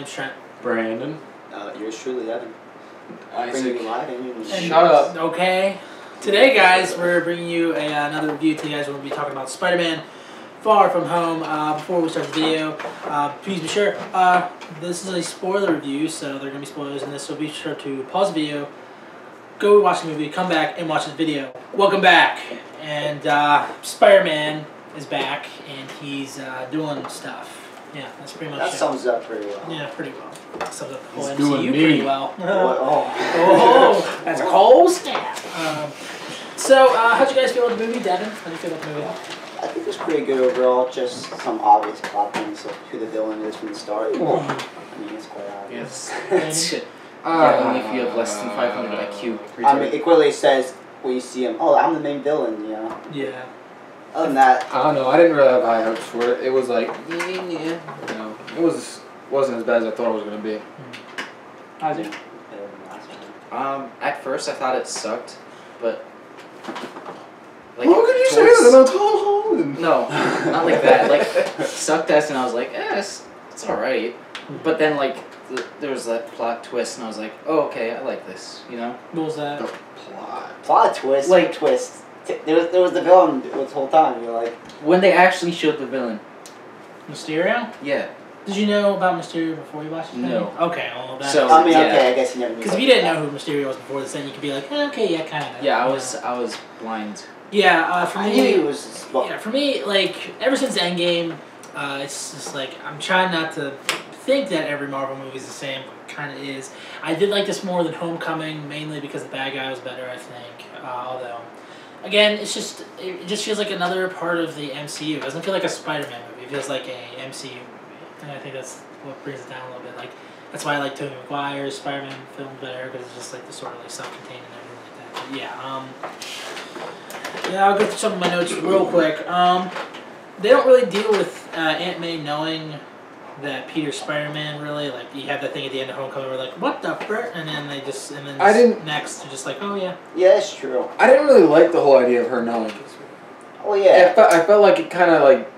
name's Trent. Brandon. Yours truly, Evan. Isaac. Bring you live and Shut up. Okay. Today, guys, we're bringing you another review. Today, guys, we're going to be talking about Spider-Man Far From Home. Before we start the video, please be sure, this is a spoiler review, so there are going to be spoilers in this, so be sure to pause the video, go watch the movie, come back, and watch this video. Welcome back. And Spider-Man is back, and he's doing stuff. Yeah, that's pretty much that it. sums it up pretty well. Yeah, pretty well. That sums up the whole He's MCU doing pretty well. Oh, that's a cold snap. So, how'd you guys feel about the movie, Devin? How'd you feel about the movie? I think it's pretty good overall. Just some obvious plot points of who the villain is from the start. I mean, it's quite obvious. Yes. Only if you have less than 500 IQ. I mean, it clearly says when you see him, oh, I'm the main villain, you know? Yeah. Other than that, I don't know. I didn't really have high hopes for it. It was like, yeah. You know, it wasn't as bad as I thought it was gonna be. How's it? At first I thought it sucked, but like. How can you say that about Tom Holland? No, not like that. Like sucked as, and I was like, it's alright. But then like there was that plot twist, and I was like, oh okay, I like this. You know? What was that? The plot twist, like twist. There was the villain this whole time. You're like, when they actually showed the villain. Mysterio? Yeah. Did you know about Mysterio before you watched it? No. Okay, well that's... So, I mean, yeah. okay, I guess you never knew. Because if you didn't know who Mysterio was before this, then you could be like, okay, yeah, kind of. Yeah, I was blind. Yeah, for me... I knew he was... Yeah, for me, like, ever since Endgame, it's just like, I'm trying not to think that every Marvel movie is the same, but kind of is. I did like this more than Homecoming, mainly because the bad guy was better, I think, although... Again, it just feels like another part of the MCU. It doesn't feel like a Spider-Man movie. It feels like a MCU movie. And I think that's what brings it down a little bit. Like, that's why I like Tobey Maguire's Spider-Man film better, because it's just like the sort of like self-contained and everything like that. But yeah, I'll go through some of my notes real quick. They don't really deal with Aunt May knowing that Peter's Spider-Man, really. Like, you have that thing at the end of Homecoming where like, what the frick? And then they just, next, they're just like, oh yeah. Yeah, it's true. I didn't really like the whole idea of her knowing. Oh yeah. I felt like it kind of like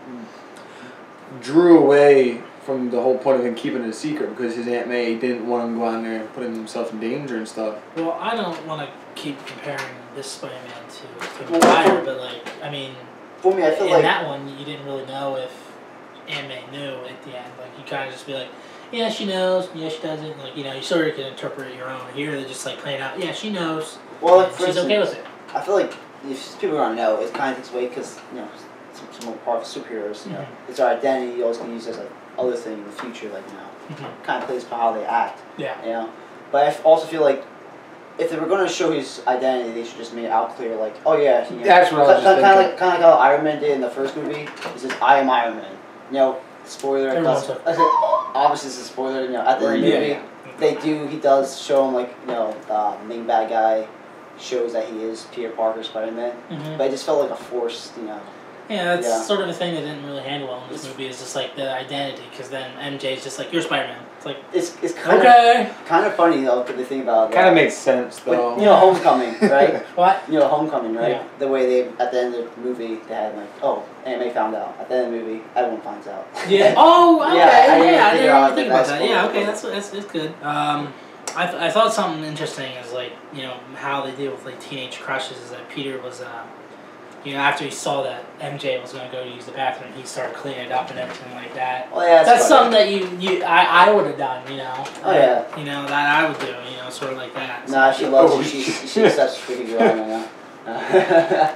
drew away from the whole point of him keeping it a secret, because his Aunt May didn't want him to go out there and put himself in danger and stuff. Well, I don't want to keep comparing this Spider-Man to Maguire, but like, I mean, for me, I feel in like that one, you didn't really know if Aunt May knew at the end. Like, you kind of just be like, yeah, she knows, yeah, she doesn't. Like, you know, you sort of can interpret it your own. Here, they're just like playing out, yeah, she knows. Well, like, she's okay with it. I feel like if people don't know, it kind of takes away because, you know, some more part of superheroes, you know, it's our identity. You always can use as like other thing in the future, like, you know, kind of plays for how they act. Yeah. You know, but I also feel like if they were going to show his identity, they should just make it out clear, like, oh yeah, you know, that's what I was just kind of like how Iron Man did in the first movie. He says, "I am Iron Man." You know, spoiler. Obviously, it's a spoiler. You know, at the end of the movie, he does show him, like, you know, the main bad guy shows that he is Peter Parker, Spider-Man. But it just felt like a forced, you know. Yeah, that's sort of a thing they didn't really handle well in this movie, is just like the identity, because then MJ's just like, you're Spider-Man. It's like, it's kind of funny though, to think about that. Kind of makes sense though. But, you know, Homecoming, right? What? You know, Homecoming, right? Yeah. The way they, at the end of the movie, they had like, oh, Aunt May found out. At the end of the movie, everyone finds out. Yeah. Oh, okay. I didn't think about that. Yeah, okay, that's good. I thought something interesting is, like, you know, how they deal with like teenage crushes, is that Peter was you know, after he saw that MJ was going to go to use the bathroom, he started cleaning it up and everything like that. Well, yeah, that's something that I would have done, you know. Oh, yeah. You know, that I would do, you know, sort of like that. Nah, she loves you. She's such a pretty girl right now.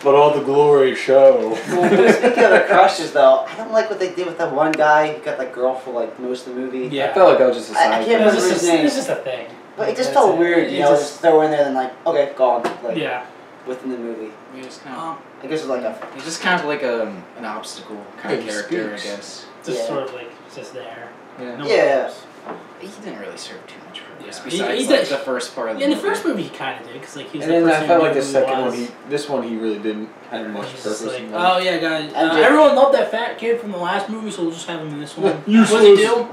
But all the glory show. Speaking of the crushes, though, I don't like what they did with that one guy who got that girl for like most of the movie. Yeah. I felt like that was just a side I can't remember his name. It's just a thing. But it just felt weird, you know, just throw in there and like, okay, gone. Like, yeah. Within the movie. He was kind of, I guess it's like a... He's just kind of like an obstacle kind of character, I guess. Just sort of like, just there. Yeah. No He didn't really serve too much purpose, besides like the first part of the movie. In the first movie, he kind of did, because like, he was and the then person I felt who like the knew second who one, this one he really didn't have much purpose. Like, in oh yeah, guys, everyone loved that fat kid from the last movie, so we'll just have him in this one. What did he do?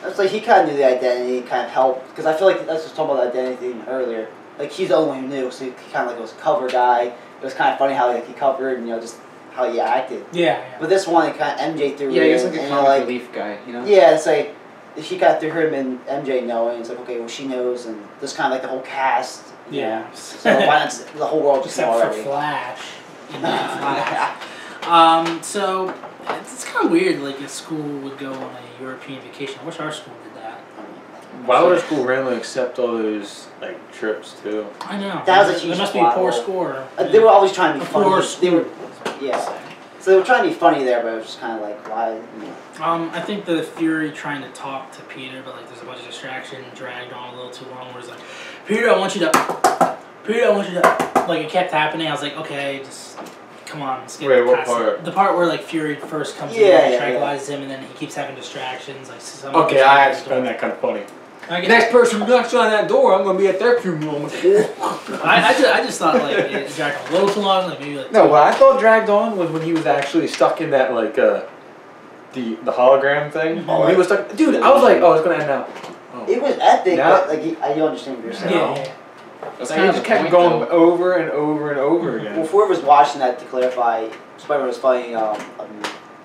It's like he kind of knew the identity, kind of helped, because I feel like that's just talking about the identity thing earlier. Like, he's the only one who knew, so he kind of like was a cover guy. It was kind of funny how like, he covered, and, you know, just how he acted. Yeah. But this one, it kind of MJ threw he was in, like a and comic like, relief guy, you know? Yeah, it's like, she got through him and MJ knowing. It's like, okay, well, she knows, and this kind of like the whole cast. Yeah. So why not the whole world just Except know for already? Flash. So it's kind of weird. Like a school would go on a European vacation. I wish our school did that. Why would our school randomly accept all those like trips too? I know. That was a huge There must be a plot poor hole. score. They were always trying to be A funny. poor They school. were, yeah. So they were trying to be funny there, but it was just kind of like, why? I think the Fury trying to talk to Peter, but like there's a bunch of distraction, dragged on a little too long. Where it's like, Peter, I want you to, like it kept happening. I was like, okay, just come on, let's get past it. The part where like Fury first comes in and tranquilizes him, and then he keeps having distractions. Like okay, I actually found that kind of funny. Next person who knocks on that door, I'm gonna be at their funeral. I just thought like it dragged on a little too long, like maybe like. No, what I thought dragged on was when he was actually stuck in that like the hologram thing. Oh, When he was stuck, dude. I was like, oh, it's gonna end now. Oh. It was epic, Now- but like I don't understand what you're saying. Yeah. It's like he just kept going over and over and over again. Well, whoever was watching that, to clarify, Spider-Man was fighting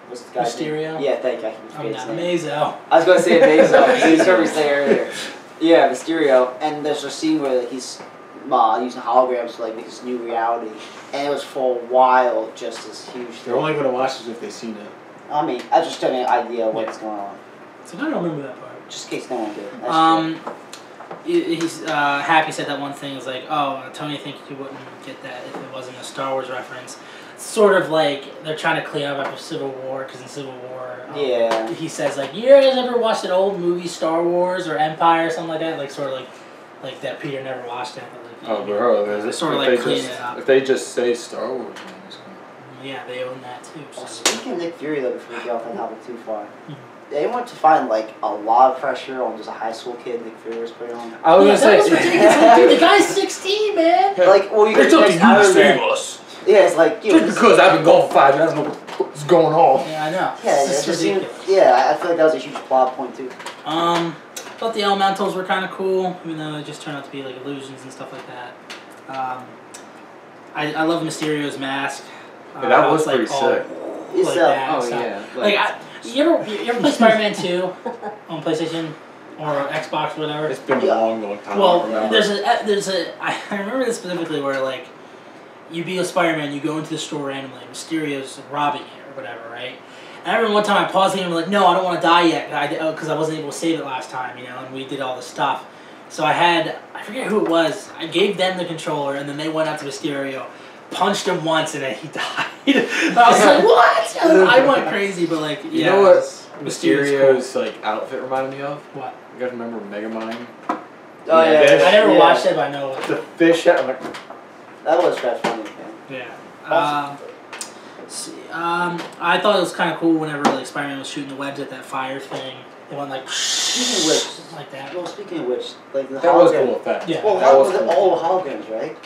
what's the guy's Mysterio? name? Yeah, thank you. I can I'm forget his not name. Mazo. I was going to say Mazo, because you heard me say earlier. Yeah, Mysterio. And there's a scene where like, he's using holograms to like make this new reality. And it was for a while just this huge thing. They're only gonna watch this if they've seen it. I mean, I just got an idea of what's going on. So I don't remember that part. Just in case no one did. That's true. He's Happy said that one thing was like, oh, Tony, think you wouldn't get that if it wasn't a Star Wars reference. Sort of like they're trying to clean up after Civil War, because in Civil War, he says like, you guys ever watched an old movie, Star Wars or Empire or something like that? Like sort of like that Peter never watched it. But like, bro, sort of like cleaning it up. If they just say Star Wars, yeah, they own that too. So. Well, speaking of Nick Fury, though, before we get off that topic too far, they want to find like a lot of pressure on just a high school kid Nick Fury was putting on. I was gonna that was say, ridiculous. Like, dude, the guy's 16, man. Like, well, you it's up to you to save us. Yeah, it's like Just because I've been gone for 5 years, I don't know what's going on. Yeah, I know. Yeah, It's just ridiculous. I feel like that was a huge plot point too. Thought the elementals were kind of cool, even though they just turned out to be like illusions and stuff like that. I love Mysterio's mask. Yeah, that was like, pretty sick. It's, like that Oh and stuff. yeah. You ever play Spider-Man 2 on PlayStation or Xbox or whatever? It's been a long time. Well, I remember. I remember this specifically where like you be a Spider-Man, you go into the store randomly, Mysterio's robbing it or whatever, right? And I remember one time I paused the game and was like, no, I don't want to die yet, because I wasn't able to save it last time, and we did all this stuff. So I forget who it was. I gave them the controller, and then they went out to Mysterio, punched him once, and then he died. I was like, what? I went crazy, but like, yeah. You know what Mysterio's Mysterio's like outfit reminded me of? What? You guys remember Megamind? Oh yeah. I never yeah. watched it, but I know it. The fish head. I'm like, That was kind of funny. Yeah. Awesome. I thought it was kind of cool whenever like Spider-Man was shooting the webs at that fire thing. They went like Speaking of which, like that. Well, speaking of which, like the that was hologram. cool effect. Yeah. Well, that was cool. all holograms, right?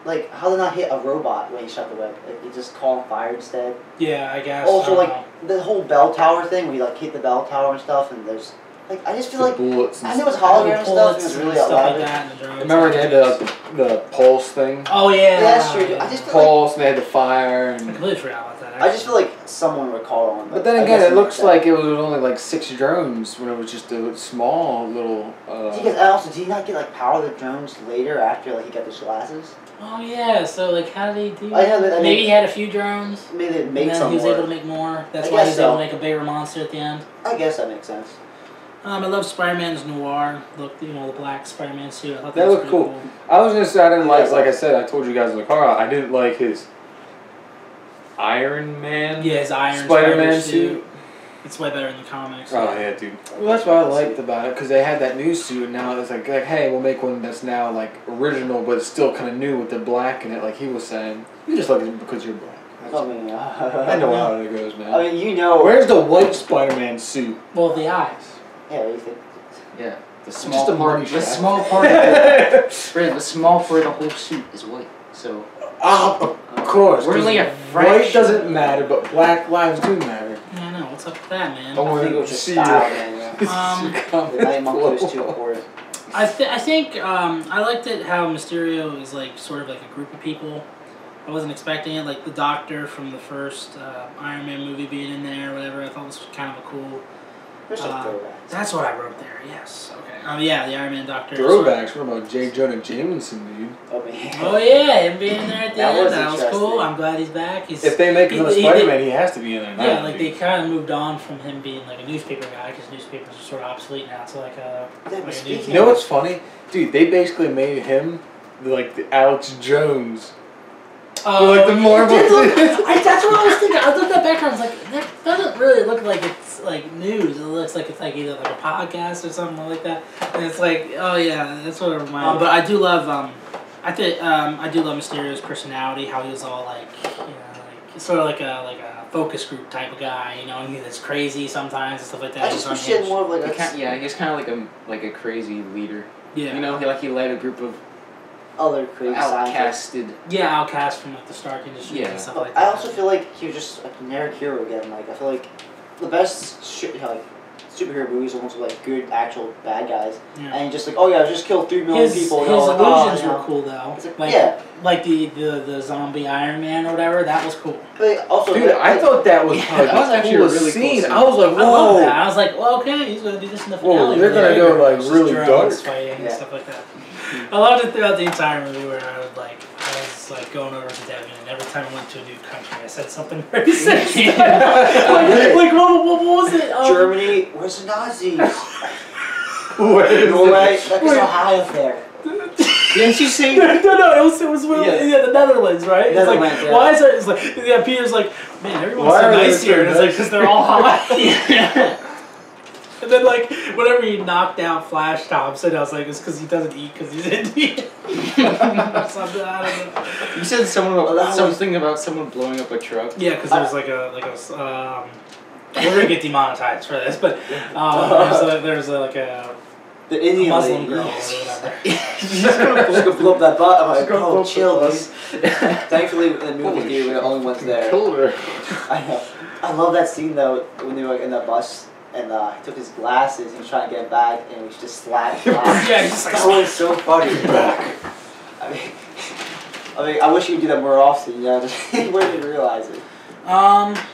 Like, how did not hit a robot when he shot the web? Like, you just call him fire instead. Yeah, I guess. Also, I don't like the whole bell tower thing, where you like hit the bell tower and stuff, and there's like I just feel like bullets. I know it's know. hologram stuff. Bullets It was and really stuff like elaborate. that. And the drones. Remember they had the pulse thing? Oh yeah. Yeah, that's true. I just feel like Pulse, and they had the fire. I And completely forgot about that. I just feel like someone would call on. but then I again, guess it looks makes like it was only like 6 drones when it was just a small little. sense. Because also, did he not get like power of the drones later after like he got those glasses? Oh yeah. So like, how did he do? I know that. I mean, Maybe he had a few drones. maybe they And made then some he was more. able to make more. That's I why guess he was able so. to make a bigger monster at the end. I guess that makes sense. I love Spider-Man's noir look. The black Spider-Man suit. I thought That was looked pretty cool. I was gonna say I didn't Yeah, like. it's Like I like- said, I told you guys in the car. I didn't like his Iron Man. Yeah, his Iron Spider-Man Spider suit. It's way better in the comics. Oh yeah, dude. Well, that's what I liked about it, because they had that new suit, and now it's like, hey, we'll make one that's now like original, but it's still kind of new with the black in it. Like he was saying, you just like it because you're black. I mean, I know how it goes, man. I mean, you know. Where's the white Spider-Man suit? Well, the eyes. Yeah, what do you think? Yeah. The Just small a part. money The shot. small part. The small part of the whole suit is white. So. Of course. We're only a White fraction. doesn't matter, but black lives do matter. Yeah, I know. What's up with that, man? I I want think it to was just see style, your. man. Um, The Night Monkey was too important. I think I liked it how Mysterio is like sort of like a group of people. I wasn't expecting it, like the Doctor from the first Iron Man movie being in there or whatever. I thought was kind of a cool There's some throwbacks. That's what I wrote there. Yes. Okay. Yeah, the Iron Man Doctor. Throwbacks. What about J. Jonah Jameson, dude? Oh yeah, him being there at the end. That was cool. I'm glad he's back. If they make another Spider-Man, he has to be in there now. Yeah, like they kind of moved on from him being like a newspaper guy because newspapers are sort of obsolete now. So like a news. You know what's funny, dude? They basically made him like the Alex Jones. Like the Marvel. That's what I was thinking. I looked at that background. I was like, that doesn't really look like it's like news. It looks like it's like either like a podcast or something like that. And it's like, oh yeah, that's what it reminds me. But I do love, I do love Mysterio's personality. How he was all like, you know, like sort of like a focus group type of guy. You know, and he's crazy sometimes and stuff like that. I just wish he had more of like he's kind of like a crazy leader. Yeah. You know, he led a group of other crazy outcasted. Yeah, outcast from like the Stark Industries and stuff like that. I also feel like he was just a generic hero again. Like I feel like the best superhero movies are ones with like good actual bad guys, and just like just kill 3 million people. His illusions were cool though. Like the zombie Iron Man or whatever. That was cool. But also, dude, I thought that was that was actually a really scene. Cool scene. I was like, whoa. I love that. I was like, well, okay, he's gonna do this in the finale. Whoa, they're gonna go like really dark fighting and stuff like that. I loved it throughout the entire movie where I was like going over to Devin, and every time I went to a new country, I said something very sexy. like what was it? Germany, where's the Nazis? Norway, that's so high up there. Didn't you say? no, it was the Netherlands, right? Netherlands, it's like, why is it? It's like, Peter's like, man, everyone's so nice here, and it's like, because they're all hot. And then, like, whenever he knocked out Flash Thompson, I was like, it's because he doesn't eat because he's Indian. Something, I don't know. You said something about someone blowing up a truck. Yeah, because there was we're gonna get demonetized for this, but there's the Indian Muslim lady. girl or whatever. She's gonna blow up that butt. I'm like, oh, chill, dude. Thankfully, in the movie theater, we're the only ones there. Killed her. I know. I love that scene though when they were in that bus. And he took his glasses, he was trying to get back, and he just slapped him. Yeah, he's just like, that was so funny. Back. I mean, I wish you could do that more often, you know, just wouldn't realize it.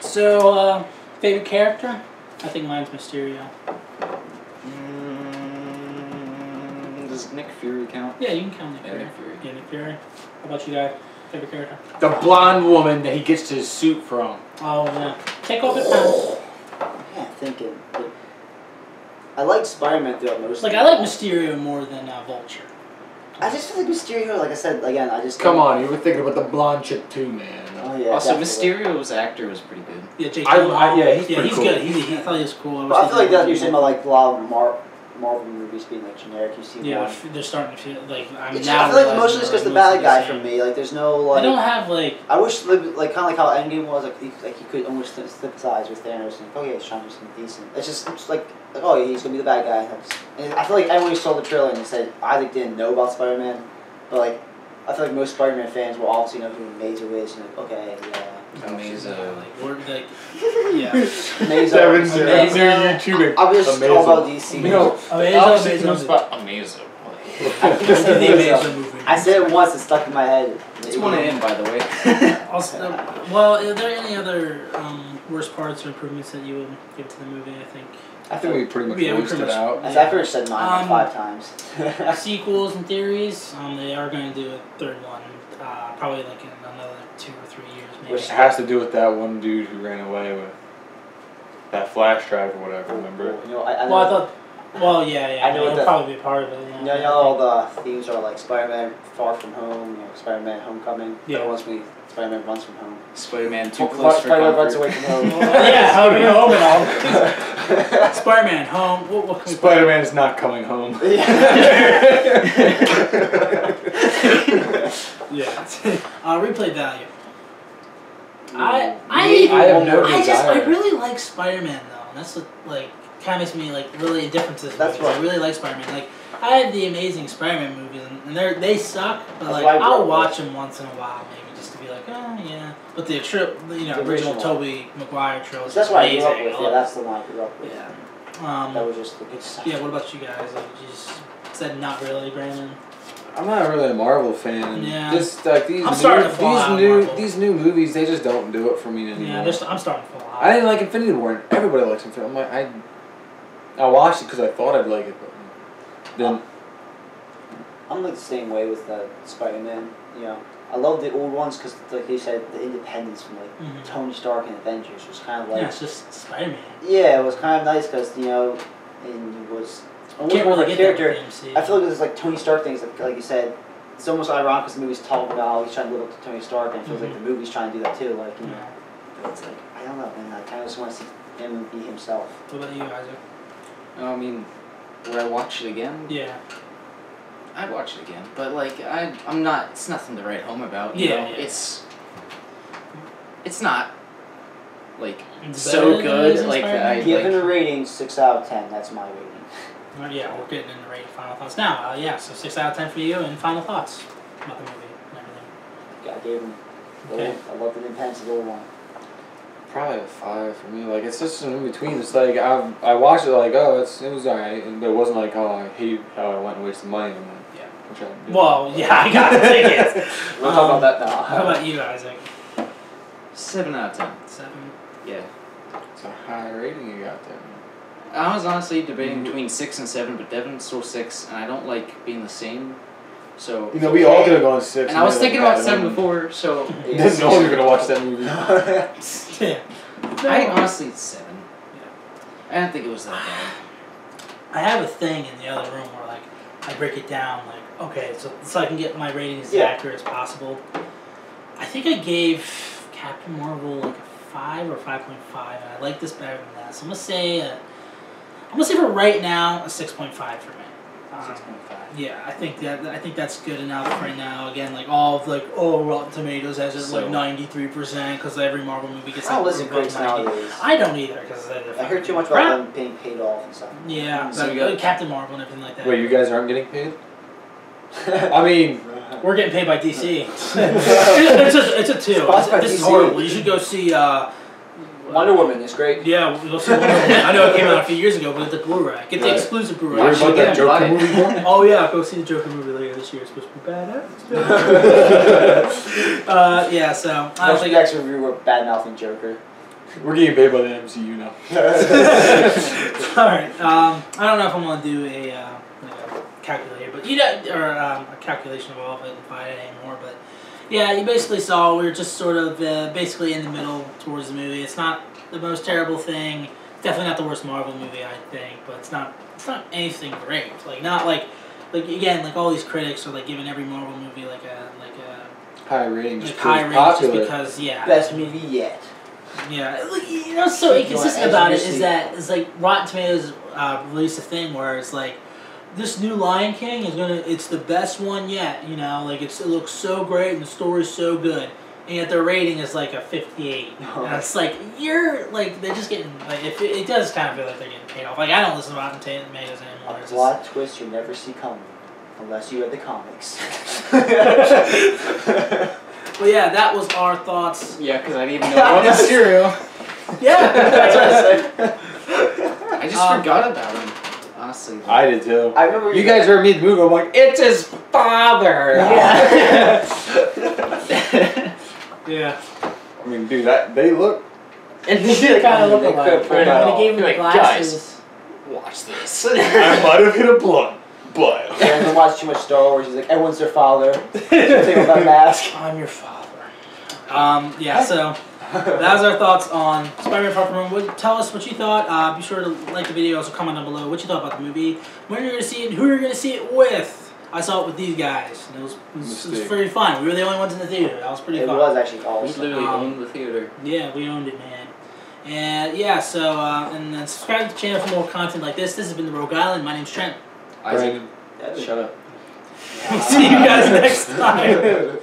So, favorite character? I think mine's Mysterio. Does Nick Fury count? Yeah, you can count Nick Fury. Nick Fury. Yeah, Nick Fury. How about you guys? Favorite character? The blonde woman that he gets his suit from. Oh, yeah. Take off your pants. Yeah, thinking. Like, I like Spider-Man throughout most. Like, I like Mysterio more than Vulture. I just feel like Mysterio, like I said, again, I just... Come on, you were thinking about the blonde chick too, man. Oh, yeah, also, definitely. Mysterio's actor was pretty good. Yeah, Jake he's he's cool. good. He thought he was cool. But I feel like that you're saying about like a lot of Marvel movies being like generic. You see they're starting to feel like I feel like mostly just because the bad guy for me. Like there's no like. They don't have like. I wish like kind of like how Endgame was like you could almost sympathize with Thanos and oh yeah he's trying to do something decent. It's just like oh yeah he's gonna be the bad guy. And I feel like everyone saw the trailer and they said either didn't know about Spider-Man, but like I feel like most Spider-Man fans will obviously know who Mazo is and like okay yeah. Mazo. Yeah. Devin's YouTubing. I'm just all about DC. Amazing. I said it once, it stuck in my head. It's one in, by the way. Also, well, are there any other worst parts or improvements that you would give to the movie? I think we pretty much voiced it out. I've already said mine like 5 times. Sequels and theories, they are going to do a third one, probably like in another 2 or 3 years maybe. Which has to do with that one dude who ran away with that flash drive or whatever, remember? You know, I thought... Well, yeah, I know it'll probably be a part of it. Yeah. You know, all the themes are like Spider-Man Far From Home, you know, Spider-Man Homecoming. Yeah. Once Spider-Man Runs From Home. Spider-Man Too Close for Spider-Man Comfort. Runs Away From Home. Yeah, Home and all. Spider-Man Home. What can we Spider-Man is not coming home. Yeah. Replay value. I really like Spider-Man though. And that's what kind of makes me really indifferent to this movie. I really like Spider-Man. Like I had the Amazing Spider-Man movies, and they suck. But I'll watch them once in a while, maybe just to be like, oh yeah. But the original Tobey Maguire trilogy. That's what I grew up with. Yeah, that's the one I grew up with. Yeah. That was just the good stuff. Yeah. What about you guys? You just said not really, Brandon. I'm not really a Marvel fan. Yeah. Just these new movies, they just don't do it for me anymore. Yeah, I'm starting to fall out. I didn't like Infinity War. Everybody likes Infinity War. I watched it because I thought I'd like it, but then. I'm like the same way with Spider-Man. You know, I love the old ones because, like you said, the independence from like Tony Stark and Avengers was kind of like. Yeah, it's just Spider-Man. Yeah, it was kind of nice because and he was almost more of a character. I feel like this like Tony Stark things, like you said. It's almost ironic because the movie's talking about how he's trying to live up to Tony Stark, and it feels like the movie's trying to do that too. Like, you know, it's like I don't know, man. I kind of just want to see him be himself. What about you, Isaac? I mean, would I watch it again? Yeah. I'd watch it again, but like I'm not. It's nothing to write home about. You know? It's not like so good. Like given a rating 6 out of 10. That's my rating. Yeah, we're getting into rating final thoughts now. Yeah, so 6 out of 10 for you, and final thoughts about the movie and everything. I gave him. Okay. I love the intense little one. Probably a 5 for me. Like it's just in between. It's like I watched it like it was alright, but it wasn't like I hate how I went and wasted money on that. Yeah. Which I did. Well, yeah, I got the tickets. We'll talk about that now. How about you, Isaac? 7 out of 10. 7. Yeah. It's a high rating you got there. I was honestly debating between 6 and 7, but Devin saw 6, and I don't like being the same. So we all could have gone 6. And I was thinking about 7 before, so didn't know you were gonna watch that movie. Yeah. I honestly 7. Yeah. I didn't think it was that bad. I have a thing in the other room where like I break it down like okay, so I can get my ratings as accurate as possible. I think I gave Captain Marvel like a 5 or 5.5, and I like this better than that. So I'm gonna say for right now a 6.5 for me. 6.5. Yeah, I think that's good enough right now. Again, like all of like Rotten Tomatoes has it like 93% because every Marvel movie gets. I don't listen to critics nowadays. I don't either because I heard too much about them being paid off and stuff. Yeah, so you got Captain Marvel and everything like that. Wait, you guys aren't getting paid? I mean, we're getting paid by DC. it's a 2. This is horrible. You should go see. Wonder Woman is great. Yeah, we'll see Wonder Woman. I know it came out a few years ago, but it's a Blu-ray. Get the exclusive Blu-ray. What about that Joker movie? Oh yeah, go see the Joker movie later this year. It's supposed to be badass. Yeah, so I don't think next review we're bad-mouthing Joker. We're getting paid by the MCU now. All right. I don't know if I'm gonna do a calculator, but or a calculation of all of it and find it anymore, but. Yeah, you basically saw we were just sort of basically in the middle towards the movie. It's not the most terrible thing. Definitely not the worst Marvel movie, I think, but it's not anything great. Like not like again, like all these critics are like giving every Marvel movie like a high rating, like high rating just because best movie yet. Yeah, so inconsistent about it is that it's like Rotten Tomatoes released a thing where it's like. This new Lion King it's the best one yet, you know, like it looks so great and the story's so good. And yet their rating is like a 58. And it's like, they're just getting, like, it does kind of feel like they're getting paid off. Like, I don't listen to Rotten Tomatoes anymore. A plot twist you never see coming, unless you read the comics. Well, yeah, that was our thoughts. Yeah, because I didn't even know what was cereal. Yeah, that's what I said. I just forgot about him. Honestly, I did too. I remember you guys heard me the movie. I'm like, it's his father. Yeah. Yeah. I mean, dude, they look. And they did kind of look alike. When they gave him the glasses. Watch this. I might have hit a blunt, but. And then watch too much Star Wars. He's like, everyone's their father. Take off that mask. I'm your father. Yeah. So. That was our thoughts on Spider-Man Far From Home. Tell us what you thought. Be sure to like the video. Also comment down below what you thought about the movie, when you're going to see it, and who you're going to see it with. I saw it with these guys. And it was very fun. We were the only ones in the theater. That was pretty fun. It was actually awesome. We literally owned the theater. Yeah, we owned it, man. And yeah, so and then subscribe to the channel for more content like this. This has been the Rogue Island. My name's Trent. Brandon, Isaac. shut up. See you guys next time.